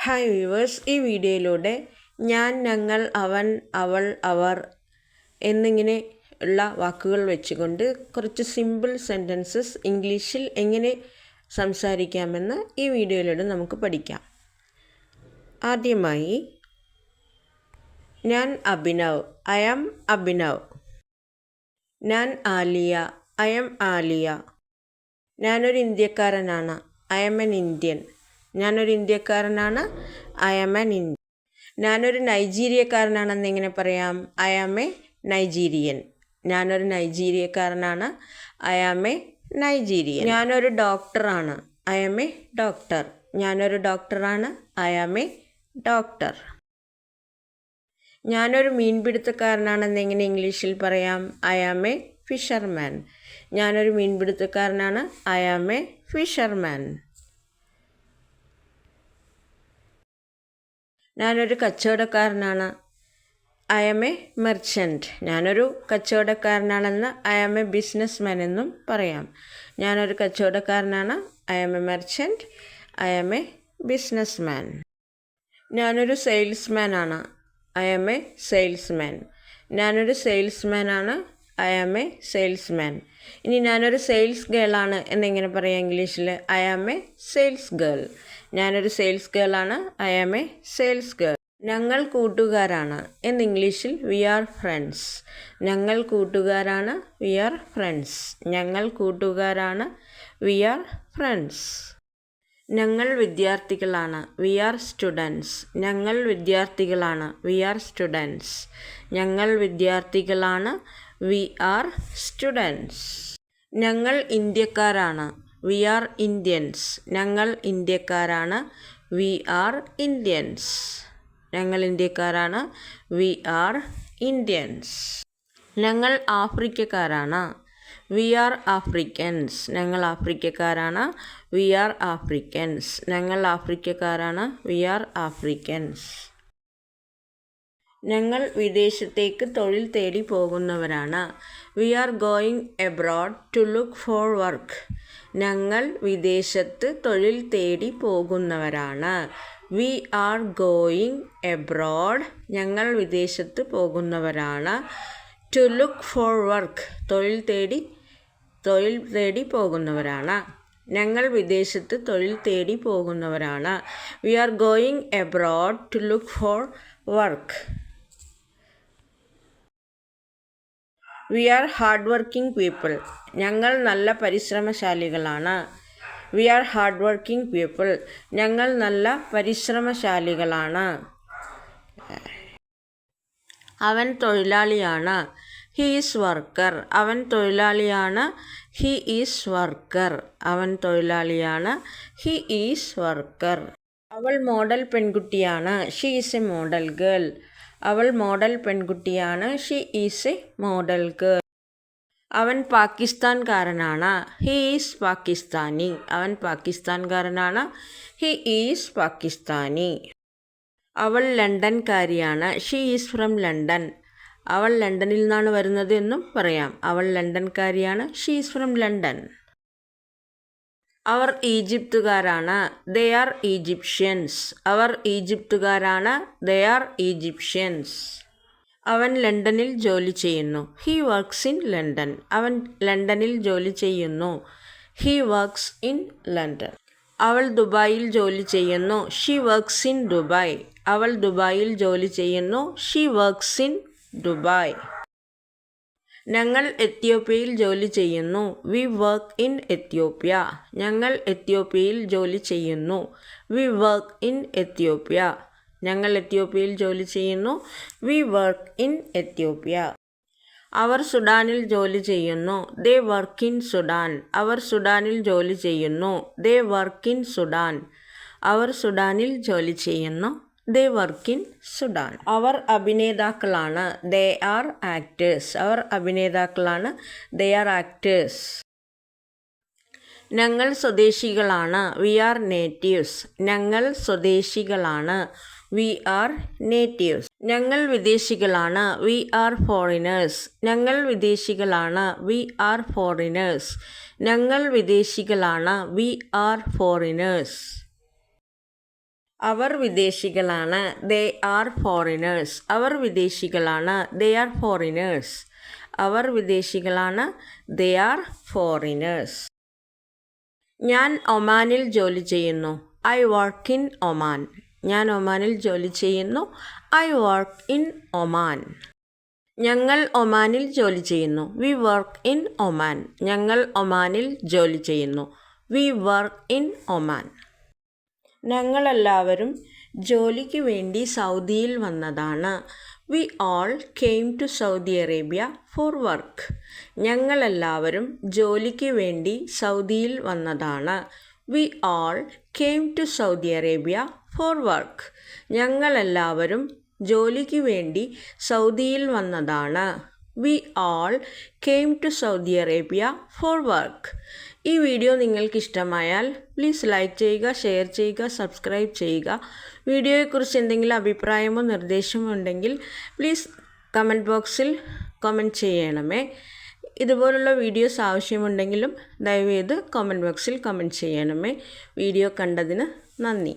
Hi viewers, ഈ വീഡിയോയിലൂടെ ഞാൻ, ഞങ്ങൾ, അവൻ, അവൾ, അവർ എന്നിങ്ങനെ ഉള്ള വാക്കുകൾ വെച്ചുകൊണ്ട് കുറച്ച് സിമ്പിൾ സെൻറ്റൻസസ് ഇംഗ്ലീഷിൽ എങ്ങനെ സംസാരിക്കാമെന്ന് ഈ വീഡിയോയിലൂടെ നമുക്ക് പഠിക്കാം. ആദ്യമായി ഞാൻ അഭിനവ്, ഐ ആം അഭിനവ്. ഞാൻ ആലിയ, ഐ ആം ആലിയ. ഞാനൊരു ഇന്ത്യക്കാരനാണ്, ഐ ആം എൻ ഇന്ത്യൻ. ഞാനൊരു ഇന്ത്യക്കാരനാണ്, ഐ ആം എൻ ഇന്ത്യൻ. ഞാനൊരു നൈജീരിയക്കാരനാണെന്ന് എങ്ങനെ പറയാം? I am a Nigerian. ഞാനൊരു നൈജീരിയക്കാരനാണ്, ഐ ആം എ നൈജീരിയൻ. ഞാനൊരു ഡോക്ടറാണ്, ഐ ആം എ ഡോക്ടർ. ഞാനൊരു ഡോക്ടറാണ്, ഐ ആം എ ഡോക്ടർ. ഞാനൊരു മീൻപിടുത്തക്കാരനാണെന്ന് എങ്ങനെ ഇംഗ്ലീഷിൽ പറയാം? I am a fisherman. ഞാനൊരു മീൻപിടുത്തക്കാരനാണ്, ഐ ആം എ ഫിഷർമാൻ. ഞാനൊരു കച്ചവടക്കാരനാണ്, ഐ ആം എ മെർച്ചൻറ്റ്. ഞാനൊരു കച്ചവടക്കാരനാണെന്ന് I am a business man എന്നും പറയാം. ഞാനൊരു കച്ചവടക്കാരനാണ്, I am a merchant, I am a business man. ഞാനൊരു സെയിൽസ്മാൻ ആണ്, ഐ ആം എ സെയിൽസ്മാൻ. ഞാനൊരു സെയിൽസ്മാൻ ആണ്, ഐ ആം എ സെയിൽസ്മാൻ. ഇനി ഞാനൊരു സെയിൽസ് ഗേൾ ആണ് എന്നെങ്ങനെ പറയാം ഇംഗ്ലീഷിൽ? I am a sales girl. ഞാനൊരു സെയിൽസ് ഗേൾ ആണ്, I am a sales girl. ഞങ്ങൾ കൂട്ടുകാരാണ് എന്ന് ഇംഗ്ലീഷിൽ വി ആർ ഫ്രണ്ട്സ്. ഞങ്ങൾ കൂട്ടുകാരാണ്, വി ആർ ഫ്രണ്ട്സ്. ഞങ്ങൾ കൂട്ടുകാരാണ്, വി ആർ ഫ്രണ്ട്സ്. ഞങ്ങൾ വിദ്യാർത്ഥികളാണ്, വി ആർ സ്റ്റുഡൻസ്. ഞങ്ങൾ വിദ്യാർത്ഥികളാണ്, വി ആർ സ്റ്റുഡൻസ്. ഞങ്ങൾ വിദ്യാർത്ഥികളാണ്, വി ആർ സ്റ്റുഡൻസ്. ഞങ്ങൾ ഇന്ത്യക്കാരാണ്, വി ആർ ഇന്ത്യൻസ്. ഞങ്ങൾ ഇന്ത്യക്കാരാണ്, വി ആർ ഇന്ത്യൻസ്. ഞങ്ങൾ ഇന്ത്യക്കാരാണ്, വി ആർ ഇന്ത്യൻസ്. ഞങ്ങൾ ആഫ്രിക്കക്കാരാണ്, വി ആർ ആഫ്രിക്കൻസ്. ഞങ്ങൾ ആഫ്രിക്കക്കാരാണ്, വി ആർ ആഫ്രിക്കൻസ്. ഞങ്ങൾ ആഫ്രിക്കക്കാരാണ്, വി ആർ ആഫ്രിക്കൻസ്. ഞങ്ങൾ വിദേശത്തേക്ക് തൊഴിൽ തേടി പോകുന്നവരാണ്, we are going abroad to look for work. ഞങ്ങൾ വിദേശത്ത് തൊഴിൽ തേടി പോകുന്നവരാണ്, വി ആർ ഗോയിങ് എബ്രോഡ്. ഞങ്ങൾ വിദേശത്ത് പോകുന്നവരാണ്, ടു ലുക്ക് ഫോർ വർക്ക്. തൊഴിൽ തേടി പോകുന്നവരാണ്. ഞങ്ങൾ വിദേശത്ത് തൊഴിൽ തേടി പോകുന്നവരാണ്, we are going abroad to look for work. We are hard working people. ഞങ്ങൾ നല്ല പരിശ്രമശാലികളാണ്, we are hard working people. ഞങ്ങൾ നല്ല പരിശ്രമശാലികളാണ്. അവൻ തൊഴിലാളിയാണ്, ഹി ഈസ് വർക്കർ. അവൻ തൊഴിലാളിയാണ്, ഹി ഈസ് വർക്കർ. അവൻ തൊഴിലാളിയാണ്, ഹി ഈസ് വർക്കർ. അവൾ മോഡൽ പെൺകുട്ടിയാണ്, she is A model girl. അവൾ മോഡൽ പെൺകുട്ടിയാണ്, she is A model girl. അവൻ പാകിസ്ഥാൻകാരനാണ്, ഹി ഈസ് പാകിസ്ഥാനി. അവൻ പാകിസ്ഥാൻകാരനാണ്, ഹി ഈസ് പാകിസ്ഥാനി. അവൾ ലണ്ടൻകാരിയാണ്, ഷീ ഈസ് ഫ്രം ലണ്ടൻ. അവൾ ലണ്ടനിൽ നിന്നാണ് വരുന്നത് എന്നും പറയാം. അവൾ ലണ്ടൻകാരിയാണ്, ഷീ ഈസ് ഫ്രം ലണ്ടൻ. അവർ ഈജിപ്തുകാരാണ്, ദേ ആർ ഈജിപ്ഷ്യൻസ്. അവർ ഈജിപ്തുകാരാണ്, ദേ ആർ ഈജിപ്ഷ്യൻസ്. അവൻ ലണ്ടനിൽ ജോലി ചെയ്യുന്നു, ഹി വർക്ക്സ് ഇൻ ലണ്ടൻ. അവൻ ലണ്ടനിൽ ജോലി ചെയ്യുന്നു, ഹി വർക്ക്സ് ഇൻ ലണ്ടൻ. അവൾ ദുബായിൽ ജോലി ചെയ്യുന്നു, ഷീ വർക്ക്സ് ഇൻ ദുബായ്. അവൾ ദുബായിൽ ജോലി ചെയ്യുന്നു, ഷീ വർക്ക്സ് ഇൻ ദുബായ്. ഞങ്ങൾ എത്യോപ്യയിൽ ജോലി ചെയ്യുന്നു, വി വർക്ക് ഇൻ എത്യോപ്യ. ഞങ്ങൾ എത്യോപ്യയിൽ ജോലി ചെയ്യുന്നു, വി വർക്ക് ഇൻ എത്യോപ്യ. ഞങ്ങൾ എത്യോപ്യയിൽ ജോലി ചെയ്യുന്നു, വി വർക്ക് ഇൻ എത്യോപ്യ. അവർ സുഡാനിൽ ജോലി ചെയ്യുന്നു, ദേ വർക്ക് ഇൻ സുഡാൻ. അവർ സുഡാനിൽ ജോലി ചെയ്യുന്നു, ദേ വർക്ക് ഇൻ സുഡാൻ. അവർ സുഡാനിൽ ജോലി ചെയ്യുന്നു, ദേ വർക്ക് ഇൻ സുഡാൻ. അവർ അഭിനേതാക്കളാണ്, ദേ ആർ ആക്ടേഴ്സ്. അവർ അഭിനേതാക്കളാണ്, ദേ ആർ ആക്ടേഴ്സ്. ഞങ്ങൾ സ്വദേശികളാണ്, വി ആർ നേറ്റീവ്സ്. ഞങ്ങൾ സ്വദേശികളാണ്, വി ആർ നേറ്റീവ്സ്. ഞങ്ങൾ വിദേശികളാണ്, വി ആർ ഫോറിനേഴ്സ്. ഞങ്ങൾ വിദേശികളാണ്, വി ആർ ഫോറിനേഴ്സ്. ഞങ്ങൾ വിദേശികളാണ്, വി ആർ ഫോറിനേഴ്സ്. അവർ വിദേശികളാണ്. They are foreigners. അവർ വിദേശികളാണ്. They are foreigners. അവർ വിദേശികളാണ്. They are foreigners. ഞാൻ ഒമാനിൽ ജോലി ചെയ്യുന്നു. I work in Oman. ഞാൻ ഒമാനിൽ ജോലി ചെയ്യുന്നു. I work in Oman. ഞങ്ങൾ ഒമാനിൽ ജോലി ചെയ്യുന്നു. We work in Oman. ഞങ്ങൾ ഒമാനിൽ ജോലി ചെയ്യുന്നു. We work in Oman. ഞങ്ങളെല്ലാവരും ജോലിക്ക് വേണ്ടി സൗദിയിൽ വന്നതാണ്. We all came to Saudi Arabia for work. ഞങ്ങളെല്ലാവരും ജോലിക്ക് വേണ്ടി സൗദിയിൽ വന്നതാണ്. We all came to Saudi Arabia for work. ഞങ്ങളെല്ലാവരും ജോലിക്ക് വേണ്ടി സൗദിയിൽ വന്നതാണ്. We all came to Saudi Arabia for work. ഈ വീഡിയോ നിങ്ങൾക്ക് ഇഷ്ടമായാൽ പ്ലീസ് ലൈക്ക് ചെയ്യുക, ഷെയർ ചെയ്യുക, സബ്സ്ക്രൈബ് ചെയ്യുക. വീഡിയോയെക്കുറിച്ച് എന്തെങ്കിലും അഭിപ്രായമോ നിർദ്ദേശമോ ഉണ്ടെങ്കിൽ പ്ലീസ് കമൻറ്റ് ബോക്സിൽ കമൻറ്റ് ചെയ്യണമേ. ഇതുപോലുള്ള വീഡിയോസ് ആവശ്യമുണ്ടെങ്കിലും ദയവേത് കമൻറ്റ് ബോക്സിൽ കമൻറ്റ് ചെയ്യണമേ. വീഡിയോ കണ്ടതിന് നന്ദി.